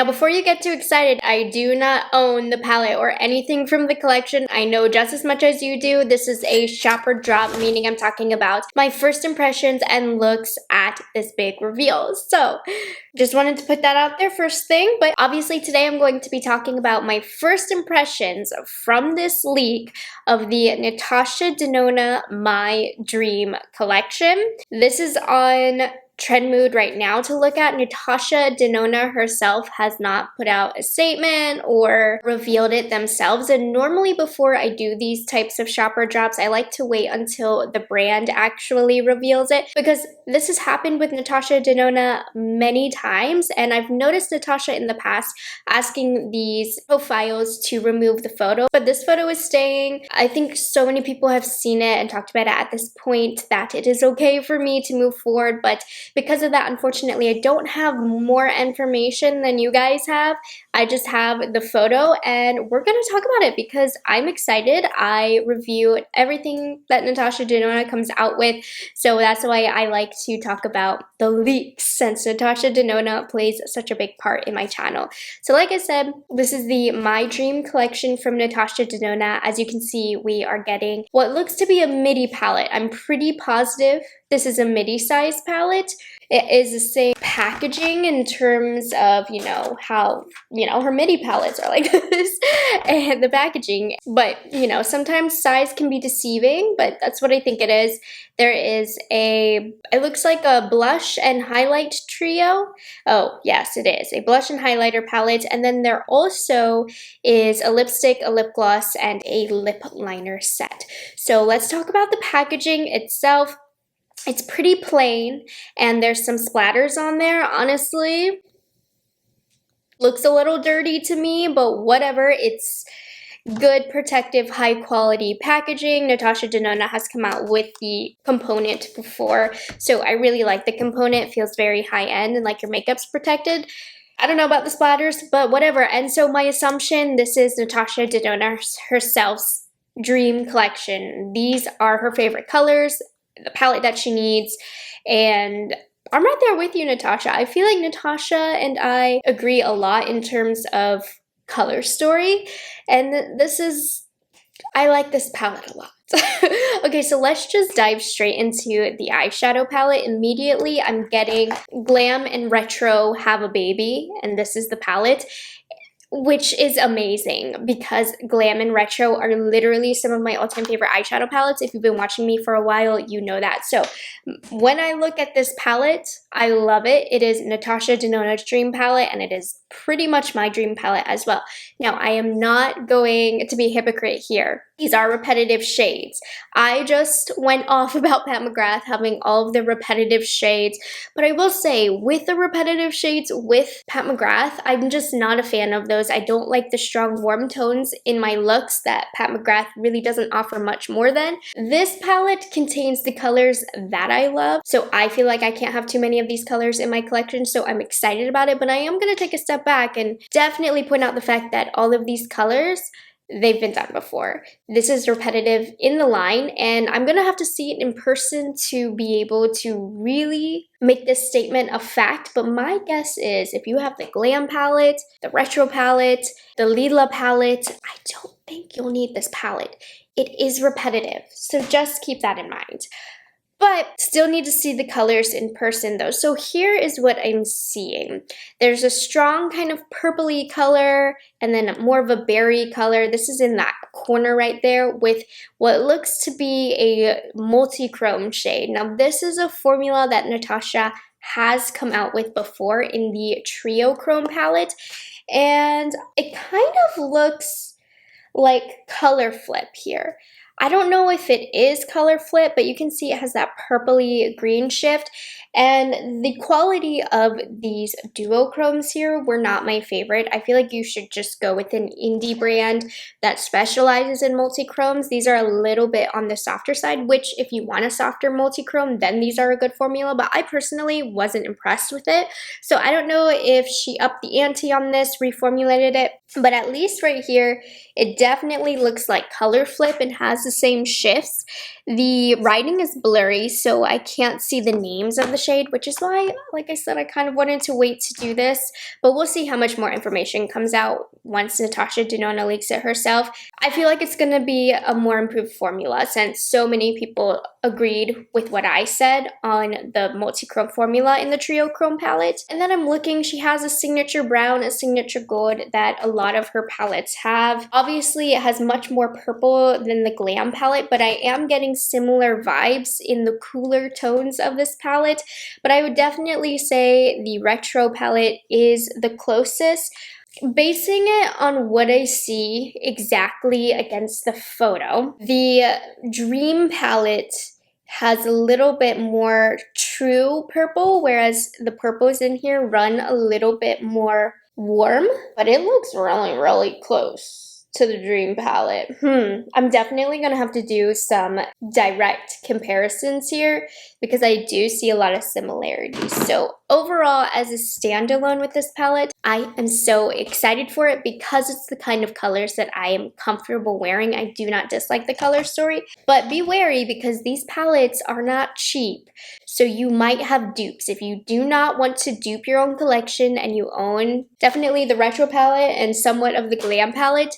Now, before you get too excited, I do not own the palette or anything from the collection. I know just as much as you do. This is a shopper drop, meaning I'm talking about my first impressions and looks at this big reveal. So, just wanted to put that out there first thing. But obviously today I'm going to be talking about my first impressions from this leak of the Natasha Denona My Dream collection. This is on Trendmood right now to look at. Natasha Denona herself has not put out a statement or revealed it themselves, and normally before I do these types of shopper drops, I like to wait until the brand actually reveals it, because this has happened with Natasha Denona many times, and I've noticed Natasha in the past asking these profiles to remove the photo, but this photo is staying. I think so many people have seen it and talked about it at this point that it is okay for me to move forward, but because of that, unfortunately, I don't have more information than you guys have. I just have the photo, and we're going to talk about it because I'm excited. I review everything that Natasha Denona comes out with, so that's why I like to talk about the leaks, since Natasha Denona plays such a big part in my channel. So like I said, this is the My Dream collection from Natasha Denona. As you can see, we are getting what looks to be a midi palette. I'm pretty positive this is a midi size palette. It is the same packaging in terms of, how, her midi palettes are like this and the packaging. But, sometimes size can be deceiving, but that's what I think it is. There is it looks like a blush and highlight trio. Oh, yes, it is a blush and highlighter palette. And then there also is a lipstick, a lip gloss, and a lip liner set. So let's talk about the packaging itself. It's pretty plain, and there's some splatters on there. Honestly, looks a little dirty to me, but whatever. It's good, protective, high quality packaging. Natasha Denona has come out with the component before, so I really like the component. It feels very high end and like your makeup's protected. I don't know about the splatters, but whatever. And so my assumption, this is Natasha Denona herself's dream collection. These are her favorite colors, the palette that she needs, and I'm right there with you, Natasha. I feel like Natasha and I agree a lot in terms of color story, and I like this palette a lot. Okay, so let's just dive straight into the eyeshadow palette. Immediately, I'm getting Glam and Retro Have a Baby, and this is the palette, which is amazing because Glam and Retro are literally some of my all-time favorite eyeshadow palettes. If you've been watching me for a while, you know that. So when I look at this palette, I love it. It is Natasha Denona's dream palette, and it is pretty much my dream palette as well. Now, I am not going to be a hypocrite here. These are repetitive shades. I just went off about Pat McGrath having all of the repetitive shades, but I will say with the repetitive shades with Pat McGrath, I'm just not a fan of those. I don't like the strong warm tones in my looks that Pat McGrath really doesn't offer much more than. This palette contains the colors that I love, so I feel like I can't have too many of these colors in my collection, so I'm excited about it, but I am going to take a step back and definitely point out the fact that all of these colors, they've been done before. This is repetitive in the line, and I'm gonna have to see it in person to be able to really make this statement a fact, but my guess is if you have the Glam palette, the Retro palette, the Lila palette, I don't think you'll need this palette. It is repetitive, so just keep that in mind. But still need to see the colors in person though. So here is what I'm seeing. There's a strong kind of purpley color and then more of a berry color. This is in that corner right there with what looks to be a multi-chrome shade. Now this is a formula that Natasha has come out with before in the Trio Chrome palette, and it kind of looks like color flip here. I don't know if it is color flip, but you can see it has that purpley green shift, and the quality of these duochromes here were not my favorite. I feel like you should just go with an indie brand that specializes in multi-chromes. These are a little bit on the softer side, which if you want a softer multi-chrome, then these are a good formula, but I personally wasn't impressed with it. So I don't know if she upped the ante on this, reformulated it. But at least right here, it definitely looks like color flip and has the same shifts. The writing is blurry, so I can't see the names of the shade, which is why, like I said, I kind of wanted to wait to do this. But we'll see how much more information comes out once Natasha Denona leaks it herself. I feel like it's going to be a more improved formula since so many people agreed with what I said on the multi-chrome formula in the Trio Chrome palette. And then I'm looking, she has a signature brown, a signature gold that a lot of her palettes have. Obviously, it has much more purple than the Glam palette, but I am getting similar vibes in the cooler tones of this palette. But I would definitely say the Rephr palette is the closest. Basing it on what I see exactly against the photo, the Dream palette has a little bit more true purple, whereas the purples in here run a little bit more warm, but it looks really, really close to the Dream palette. I'm definitely gonna have to do some direct comparisons here because I do see a lot of similarities. So overall, as a standalone with this palette, I am so excited for it because it's the kind of colors that I am comfortable wearing. I do not dislike the color story, but be wary because these palettes are not cheap. So you might have dupes. If you do not want to dupe your own collection and you own definitely the Rephr palette and somewhat of the Glam palette,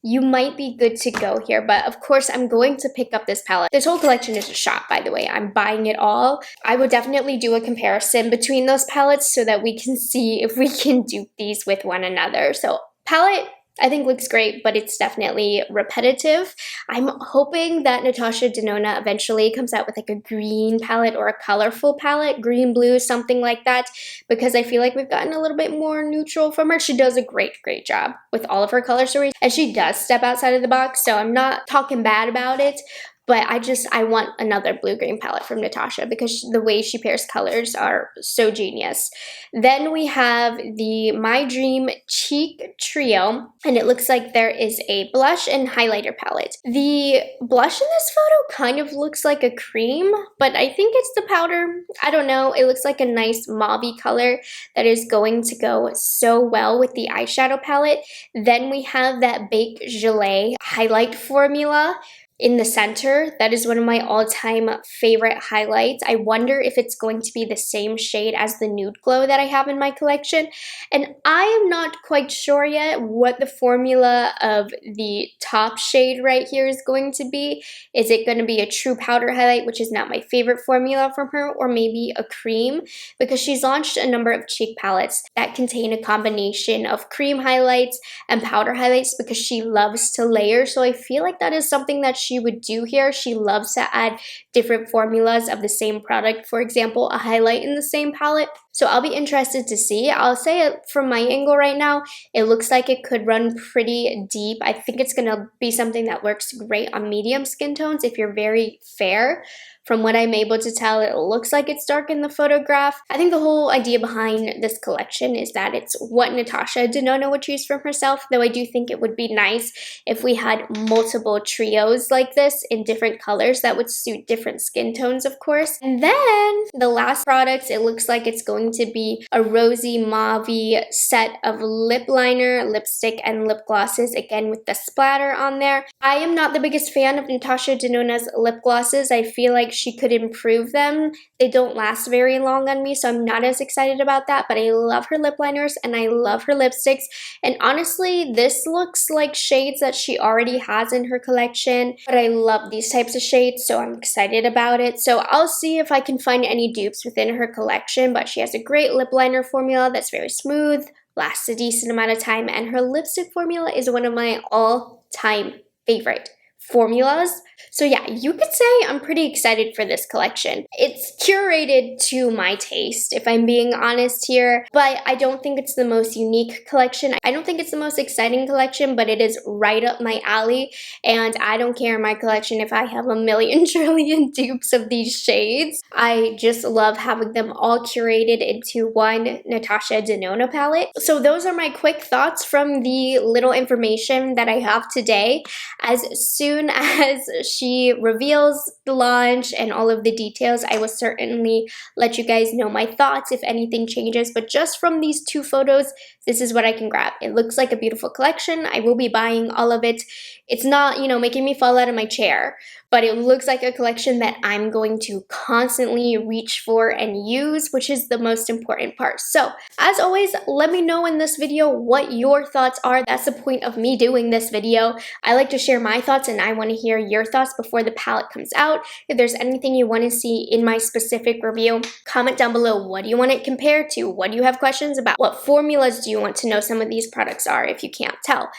you might be good to go here. But of course, I'm going to pick up this palette. This whole collection is a shop, by the way. I'm buying it all. I will definitely do a comparison between those palettes so that we can see if we can dupe these with one another. So palette, I think looks great, but it's definitely repetitive. I'm hoping that Natasha Denona eventually comes out with like a green palette or a colorful palette, green, blue, something like that, because I feel like we've gotten a little bit more neutral from her. She does a great job with all of her color stories, and she does step outside of the box, so I'm not talking bad about it. But I want another blue-green palette from Natasha because the way she pairs colors are so genius. Then we have the My Dream Cheek Trio, and it looks like there is a blush and highlighter palette. The blush in this photo kind of looks like a cream, but I think it's the powder. I don't know. It looks like a nice mauve-y color that is going to go so well with the eyeshadow palette. Then we have that Baked Gelée highlight formula in the center. That is one of my all-time favorite highlights. I wonder if it's going to be the same shade as the Nude Glow that I have in my collection. And I am not quite sure yet what the formula of the top shade right here is going to be. Is it going to be a true powder highlight, which is not my favorite formula from her, or maybe a cream? Because she's launched a number of cheek palettes that contain a combination of cream highlights and powder highlights because she loves to layer. So I feel like that is something that she would do here. She loves to add different formulas of the same product. For example, a highlight in the same palette. So I'll be interested to see. I'll say it from my angle right now, it looks like it could run pretty deep. I think it's going to be something that works great on medium skin tones if you're very fair. From what I'm able to tell, it looks like it's dark in the photograph. I think the whole idea behind this collection is that it's what Natasha Denona would choose from herself, though I do think it would be nice if we had multiple trios like this in different colors that would suit different skin tones, of course. And then the last product, it looks like it's going to be a rosy mauve set of lip liner, lipstick, and lip glosses, again with the splatter on there. I am not the biggest fan of Natasha Denona's lip glosses. I feel like she could improve them. They don't last very long on me, so I'm not as excited about that, but I love her lip liners and I love her lipsticks. And honestly, this looks like shades that she already has in her collection, but I love these types of shades, so I'm excited about it. So I'll see if I can find any dupes within her collection, but she has a great lip liner formula that's very smooth, lasts a decent amount of time, and her lipstick formula is one of my all-time favorite formulas. So yeah, you could say I'm pretty excited for this collection. It's curated to my taste, if I'm being honest here, but I don't think it's the most unique collection. I don't think it's the most exciting collection, but it is right up my alley, and I don't care in my collection if I have a million trillion dupes of these shades. I just love having them all curated into one Natasha Denona palette. So those are my quick thoughts from the little information that I have today. As soon soon as she reveals the launch and all of the details, I will certainly let you guys know my thoughts if anything changes. But just from these 2 photos, this is what I can grab. It looks like a beautiful collection. I will be buying all of it. It's not, you know, making me fall out of my chair, but it looks like a collection that I'm going to constantly reach for and use, which is the most important part. So as always, let me know in this video what your thoughts are. That's the point of me doing this video. I like to share my thoughts and I want to hear your thoughts before the palette comes out. If there's anything you want to see in my specific review, comment down below. What do you want it compared to? What do you have questions about? What formulas do you want to know some of these products are if you can't tell?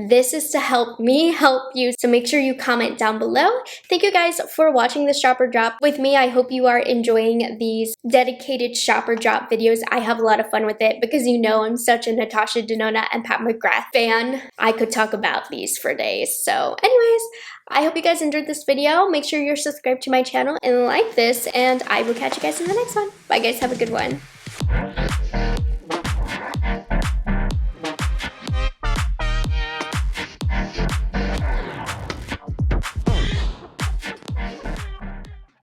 This is to help me help you, so make sure you comment down below. Thank you guys for watching the shopper drop with me. I hope you are enjoying these dedicated shopper drop videos. I have a lot of fun with it because you know I'm such a Natasha Denona and Pat McGrath fan. I could talk about these for days. So anyways, I hope you guys enjoyed this video. Make sure you're subscribed to my channel and like this, and I will catch you guys in the next one. Bye guys, have a good one.